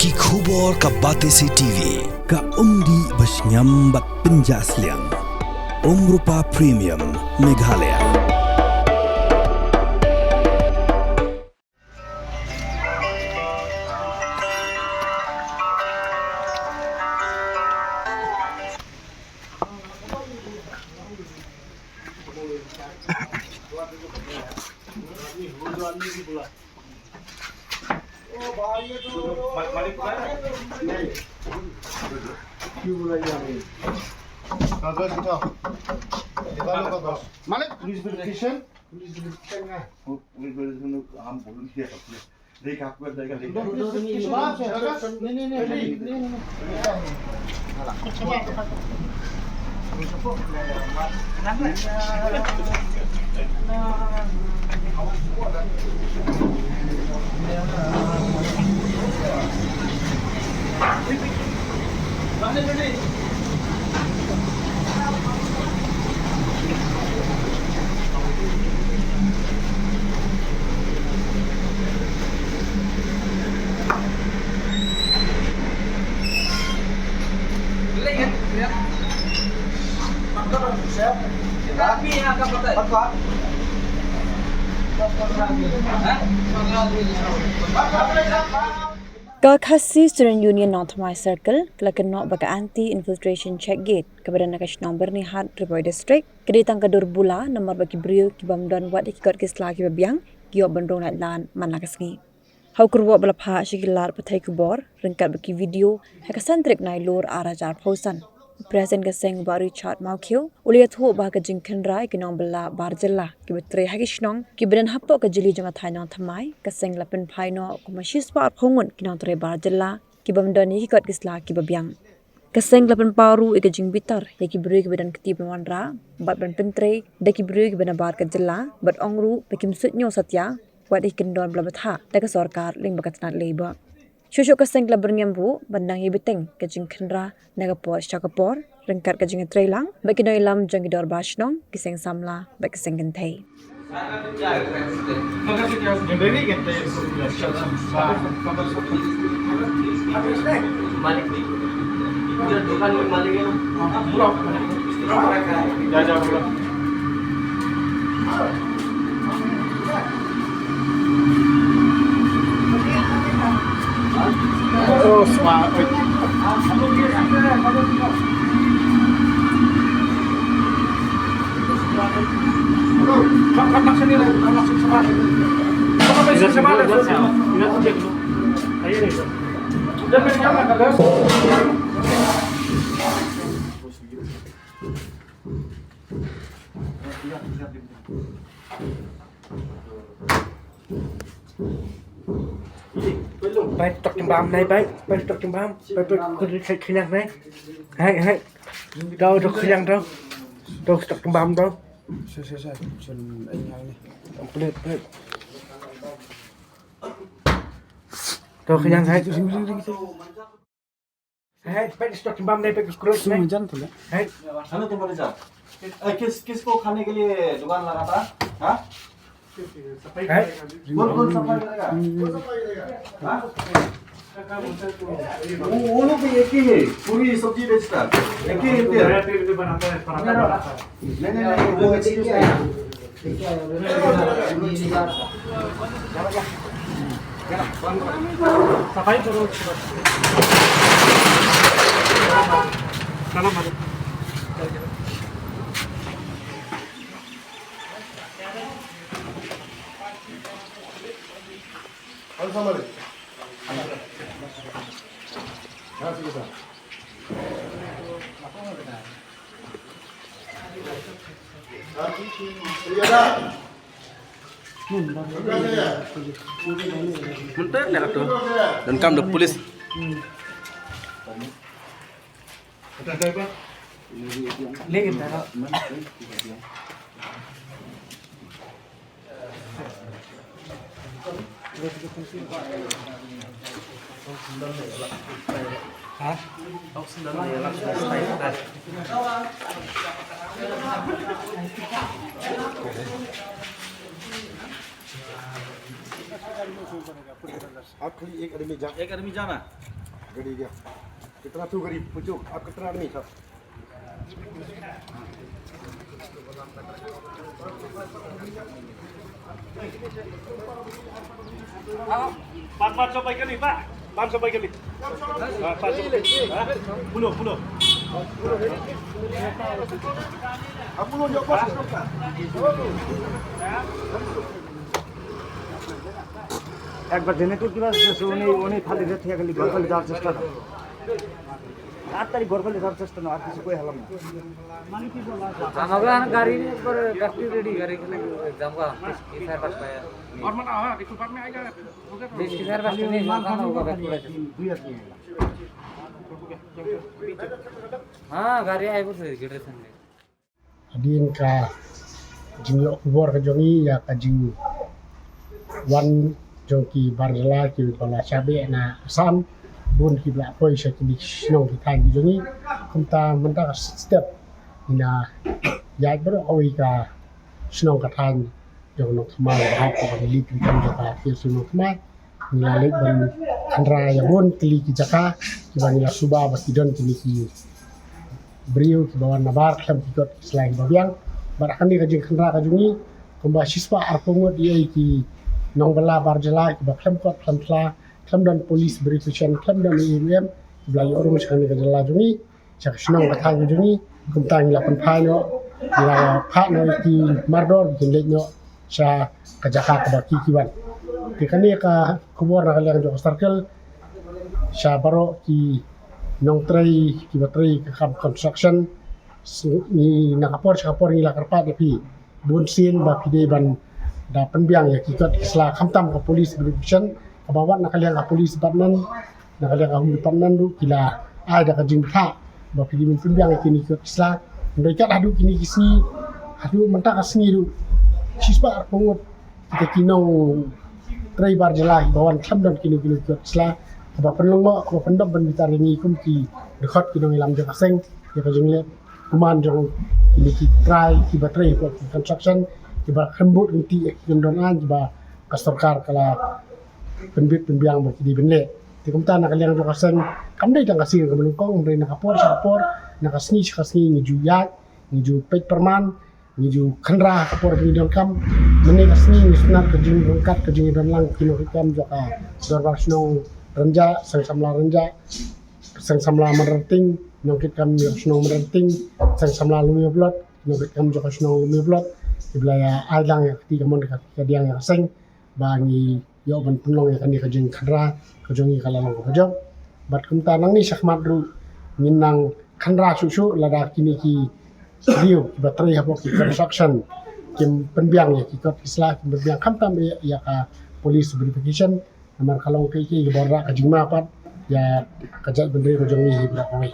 Ki khubor ka Batesi TV ka umdi basnyambak penjaslian Rupa Premium Meghalaya. कागज उठाओ, निकालो कागज। मालिक पुलिस वेरिफिकेशन है। पुलिस वेरिफिकेशन हम बोल दिया अपने देख आपको देगा नहीं Kakasi Student Union Northmai Circle kelakon baka anti infiltration check gate kepada nakash nomor ni hat Ripoy District keditang kadur bula nomor baki brio ki bamdan wat ikot kisla ki babiang ki bandrong nat lan manakasngi hau kurwa balapha shigilar pathai kubor rengkat baki video hakasantrik nai lor arajar phausan Present kaseng baru Richard Maukio uliat ho bah ka jingkhan rai ki nong bala barjalla ki betre hagishnong ki beden hapo ka jili jama thai nong thamai kaseng lapen phai no ko mashis par phongun ki nong tre barjalla ki bamdani ki kot kisla ki babyang kaseng lapen paru e ka jing bitar ye ki bru ki beden kti pemwan ra bat ban pentre de ki bru ki bena bar ka jalla bat ongru pekim sutnyo satya wat ikendon bla batha de ka sarkar ling bakatnat leba Shusho kaseng la bernyambu bandang ibiteng kajing khenra nagapor chakapor rengkat kajing trailang baki no ilam jangidor bashnong kiseng samla baki kiseng gentai Oh, smart. Bay trọc trong bám này bay trọc trong bám bay khi nhang này hay đâu trọc khi nhang đâu trọc trong bám đâu Saya anh yang ni. plate trọc khi nhang hay bay trọc trong bám này bay cross này जान तो ले। hay खाने तुम्हारे जा किसको खाने के लिए दुकान लगा था हाँ hay कौन सफाई करेगा हाँ? वो लोग भी एक ही है पूरी सब्जी बेचता एक ही नहीं वो एक्सक्यूज सफाई करो साला मारो Al samare. हाँ ठीक है sir. Muntar nak tu. Dan kam the police. लेकिन तेरा हाँ आप खाली एक आदमी जा एक आदमी जाना गाड़ी dia. Kita tu gaड़ी pucuk. Apa kita ni sah? Pan sampai kali Pak. Pan sampai kali. Pan sampai. 10. Apa lu jawab bos? একবার জেনে তো কিবা উনি খালি রেট থেকে গেলি ঘর খালি যাওয়ার চেষ্টা না তাড়াতাড়ি ঘর খালি যাওয়ার চেষ্টা না আর কিছু কই হলাম না আমাকে গাড়ি করে গাড়ি রেডি গাড়ি খেলে যামগা এই ফায়ার পাস পায় और मना हां एक बार में आएगा বেশ ফায়ার পাস নেই জানা होगा बैक पड़े हां गाड़ी आई बस गेटे संगे Adin ka jingyo kubor ka jongi ya ka jing wan jongki barjala ki bala sabe na sam bun ki bla poi sa ki snong ki tan ki jongi kumta menta ka step ina ya bro oi ka snong ka tan jong no thma ha ko ka li ki kan ka ki snong thma nila le ban andra ya bun kli ki jaka ki ban ya suba ba ki don ki beliau ke bawah nabar kelam ikut selain babiang barakan ni kajing kendra kajungi kumba siswa arpungut dia ki nong bala barjala ki ba kelam kot kelam tla kelam dan polis beri tujuan kelam dan IWM belai orang sekarang ni kajala jungi sak senang kata jungi kumtang ila penpai no ila pak no ki mardor bikin lek no sa kajaka ka ba kiwan dikani ka kubur na kalian jo circle sa baro ki nong tray ki batray ka construction ni nakapor sa kapor nila karpa pi bunsin ba pide ban da penbiang ya kikot isla khamtam ka police briefing kabawat nakaliang ka police department nakaliang ka department du kila ai da ka jingtha ba pide min penbiang ki ni kikot isla mereka adu kini kisni adu mentak asni du sispa pungut kita kinong tray barjala bawan kham dan kini kikot isla ba penlong mo ko pendom ban bitar ni kum ki dekat ki dong ilam jaka seng ya ka jingle kuman jong ki ki try ki batray ko construction ki ba khambut nti ki don an ba ka sarkar kala penbit penbiang ba ki di benle ti kum ta na kaliang jaka seng kam dai tang kasing ka belungkong dai na kapor sa kapor na kasni ni juyat ni ju pet perman ni ju khandra kapor ni don kam meni kasni ni sunar ka jing rongkat ka jing don lang kilo hikam jaka dorbar snong renja sang samla merenting nyongkit kam snong merenting sang samla lumi blot nyongkit kam joko snong lumi blot iblaya alang ya ketiga mon ka diang ya seng bangi yo ban punong ya kan di kajing khandra kajongi kala long kajong bat kum tanang ni sakmat ru minang khandra susu lada kini ki riu bateri hapo ki construction kim penbiang ya ki kot islah kim penbiang kamtam ya ka police verification Namar kalau ke borra kajing mapat ya kajat bendri kajong ni hibra kawai.